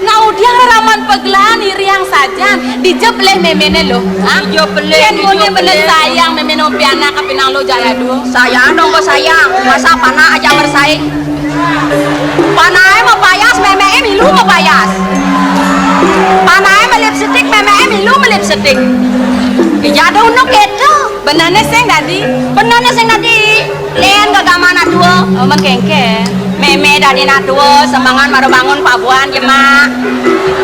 Ngau dia raman peglan iriang saja dijepleh memene lo. Dijepleh kan mune bener sayang memene piana kapinang lo jaya do. Sayang dong kok sayang. Masa panah aja bersaing. Panahnya mau payas, meme milu mau payas. Panahnya mau lipstick, meme milu mau lipstick. Iya dong no gitu. Benarnya sing tadi. Benarnya sing tadi. Len gak mana dua. Oh mengkengke. Meme dari nadua semangat baru bangun Pak Buan ya mak.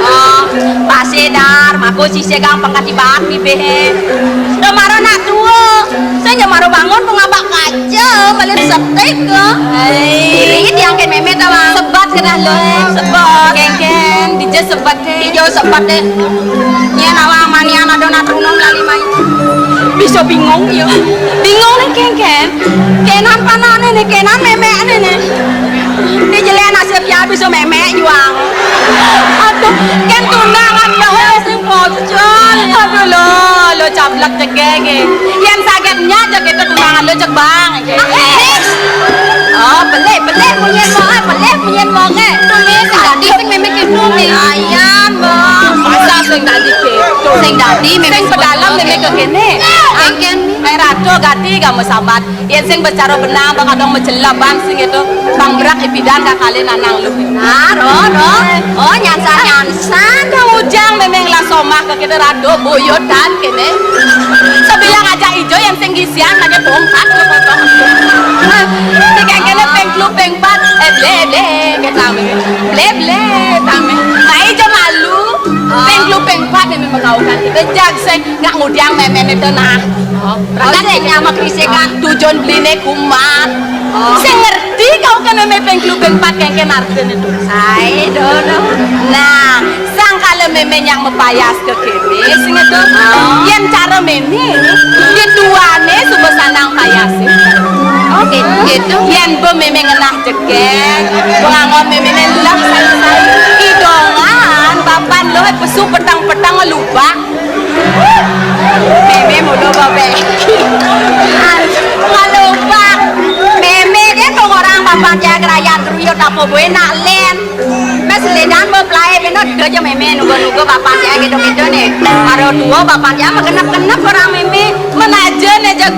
Oh, Pak Sedar, maku si segang pangkat bak bibe. Kemarin nadua, saya baru bangun pengabak kaca, balik setik ke. Ini diangkat meme tawa. Sebat kena lo. Sebat. Kengken, dije sebat deh. Dijo sebat deh. Nya nawa mania nado natrunong lali mai. Bisa bingung ya. Bingung nih kengken. Kenan panane nih, kenan meme nih. Di jalan nasib ya bisa meme juang. Aduh, kan tunangan lo sing pocol. Aduh lo cablak cekenge. Yang sakitnya cek itu tunangan lo cek bang. Oh, belek punyen monge. Tulis tadi sing meme kitu nih. Ayan, Bang. Masa sing tadi keto. Sing tadi meme Sing pedalam meme kekene. Engken Rado gati kamu sahabat. Yang sing bicara benang bang kadang menjelap bang sing itu bang berak ibidan gak kali nanang lu. nah, ro. Oh, nyansan. Kang ujang memang lah somah ke kita rado boyotan kene. Sebilang aja ijo yang sing gisian aja bongkak lu potong. Tiga kene pengklu pengpat ble kita ble tame. Nah ijo malu pengklu pengpat memang mengaukan kita jaksen nggak ngudang memen itu nah. Berarti nyama krisekan tujuan beline kumat. Saya ngerti kau kan memang pengklu pengpat kengken artian itu. saya dono. Nah, sang kalau memang yang mepayas ke kene sing itu. Yang cara memang keduane subuh sanang payas. Oh, gitu. Yang bo memang ngenah jegeng, pengangon memang lah say idongan papan lo pesu petang-petang lupa. Meme mulu babe. Lupa. Meme dia tuh orang papan jaga raya teruyut apa gue nak len. Mes ledan mempelai benar kerja meme nunggu papan jaga gitu nih. Karo dua papan jaga kenap orang meme. Menaja aja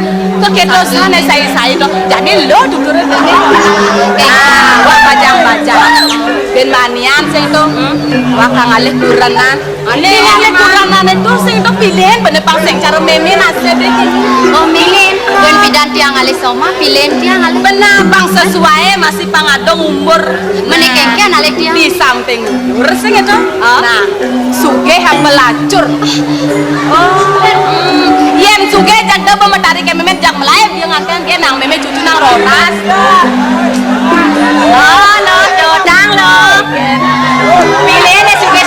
keketosan saya dong. Jadi lo dukur ini. Wah pajang-pajang. Ben manian sing itu. Wah kangalih kuranan. Kangalih kuranan itu sing itu pilihan benepang sing cara meme nasib iki. Oh milih. Ben pidan tiang alis soma pilihan tiang alis. Benar bang sesuai masih pangadong umur Menikengken alis tiang. di samping umur sing itu. Nah, suge pelacur. Yang suge jaga pemetari ke meme jak melayap dia ngakan dia nang meme cucu nang rotas. Oh lo dodang lo. Pilihan ya suge.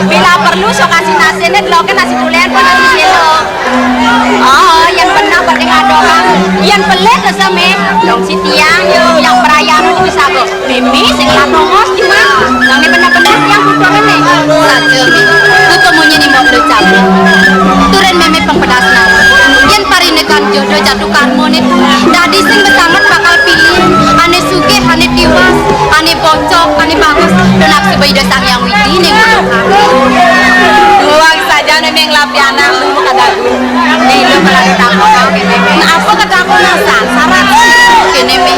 Bila perlu so kasih nasi net lo kan nasi tulen pun nasi lo. Oh yang pernah berdengar doang. Yang pelet sama dong si tiang yo yang perayaan itu bisa kok. Mimi sing latongos di mana? Nang ini benar-benar yang butuh ini. Saja mi. Ku temunya ni mau belajar. Turen meme pengpedas nang. Yang parinekan jodoh jatuh karmon itu. Dadi sing besangat bakal pilih. Ane suge, ane tiwas, ane bocok, ane bagus. Dan aku sebagai dasar yang widi nih Luang saja memang lapiana lu kadagu. Nih lo malah ditangkap kau kene. Nah apa kata aku nasan saran Kene mi.